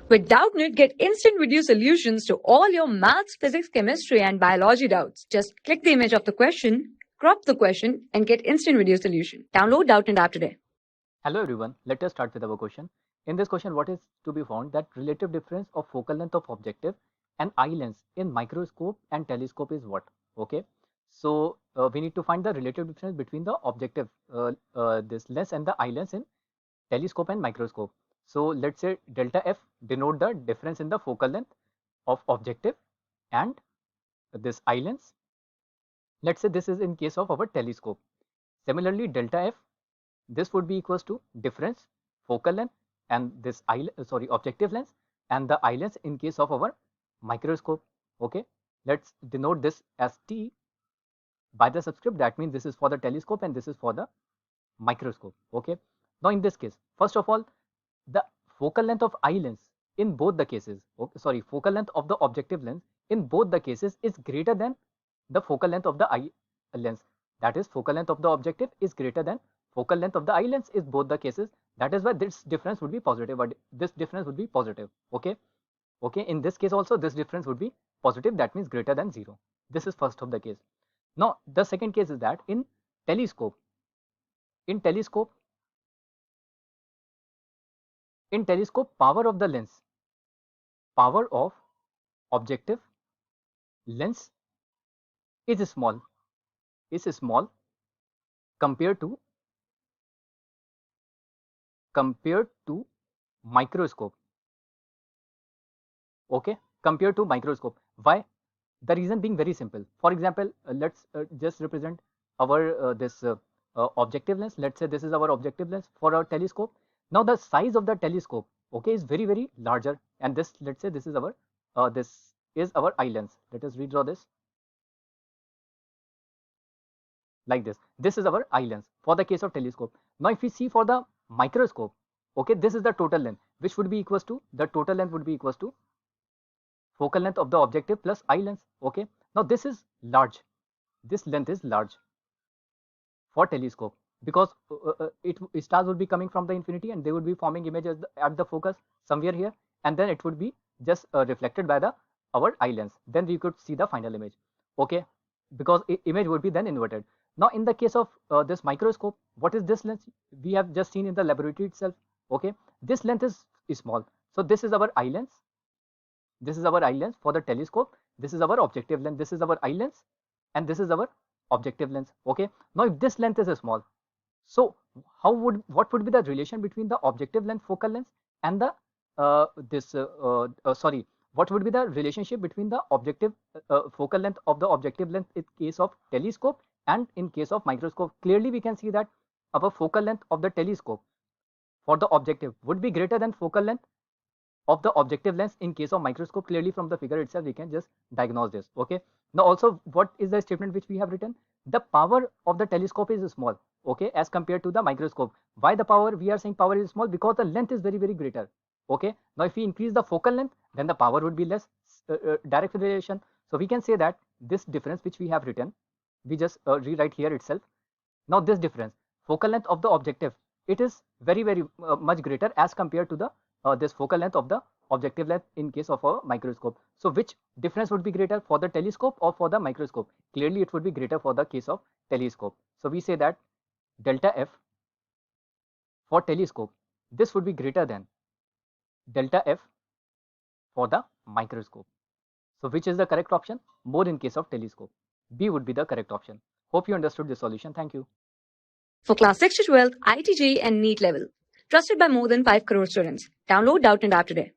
With Doubtnut, get instant video solutions to all your maths, physics, chemistry, and biology doubts. Just click the image of the question, crop the question, and get instant video solution. Download Doubtnut app today. Hello everyone, let us start with our question. In this question, what is to be found? That relative difference of focal length of objective and eye length in microscope and telescope is what? Okay, so we need to find the relative difference between the objective, this lens and the eye length in telescope and microscope. So let's say delta F denote the difference in the focal length of objective and this eye length. Let's say this is in case of our telescope. Similarly, delta F, this would be equals to difference focal length and this objective length and the eye length in case of our microscope. Okay, let's denote this as T by the subscript. That means this is for the telescope and this is for the microscope. Okay, now in this case, first of all, the focal length of eye lens in both the cases, focal length of the objective lens in both the cases is greater than the focal length of the eye lens. That is, focal length of the objective is greater than focal length of the eye lens in both the cases. That is why this difference would be positive, but this difference would be positive. Okay, in this case also this difference would be positive. That means greater than 0. This is first of the case. Now the second case is that in telescope, power of the lens, power of objective lens is small compared to microscope. Okay, compared to microscope. Why? The reason being very simple. For example, let's just represent our objective lens. Let's say this is our objective lens for our telescope. Now the size of the telescope, okay, is very, very larger, and this, let's say this is our eye lens. Let us redraw this like this. This is our eye lens for the case of telescope. Now if we see for the microscope, okay, this is the total length, which would be equals to, the total length would be equals to focal length of the objective plus eye lens. Okay, now this is large, this length is large for telescope, because stars would be coming from the infinity and they would be forming images at the focus somewhere here, and then it would be just reflected by our eye lens. Then we could see the final image. Okay, because image would be then inverted. Now in the case of this microscope, what is this length? We have just seen in the laboratory itself. Okay, this length is small. So this is our eye lens. This is our eye lens for the telescope. This is our objective lens. This is our eye lens, and this is our objective lens. Okay, now if this length is small, so what would be the relation between the objective length focal length and the what would be the relationship between the objective focal length of the objective length in case of telescope and in case of microscope? Clearly we can see that our focal length of the telescope for the objective would be greater than focal length of the objective lens in case of microscope. Clearly from the figure itself we can just diagnose this. Okay, now also what is the statement which we have written? The power of the telescope is small, okay, as compared to the microscope. Why the power? We are saying power is small because the length is very, very greater. Okay, now if we increase the focal length, then the power would be less. Direct relation. So we can say that this difference which we have written, we just rewrite here itself. Now this difference, focal length of the objective, it is very, very much greater as compared to the this focal length of the objective length in case of a microscope. So which difference would be greater, for the telescope or for the microscope? Clearly it would be greater for the case of telescope. So we say that delta F for telescope, this would be greater than delta F for the microscope. So which is the correct option? More in case of telescope. B would be the correct option. Hope you understood this solution. Thank you. For class 6 to 12, IIT JEE and NEET level. Trusted by more than 5 crore students. Download Doubtnut app today.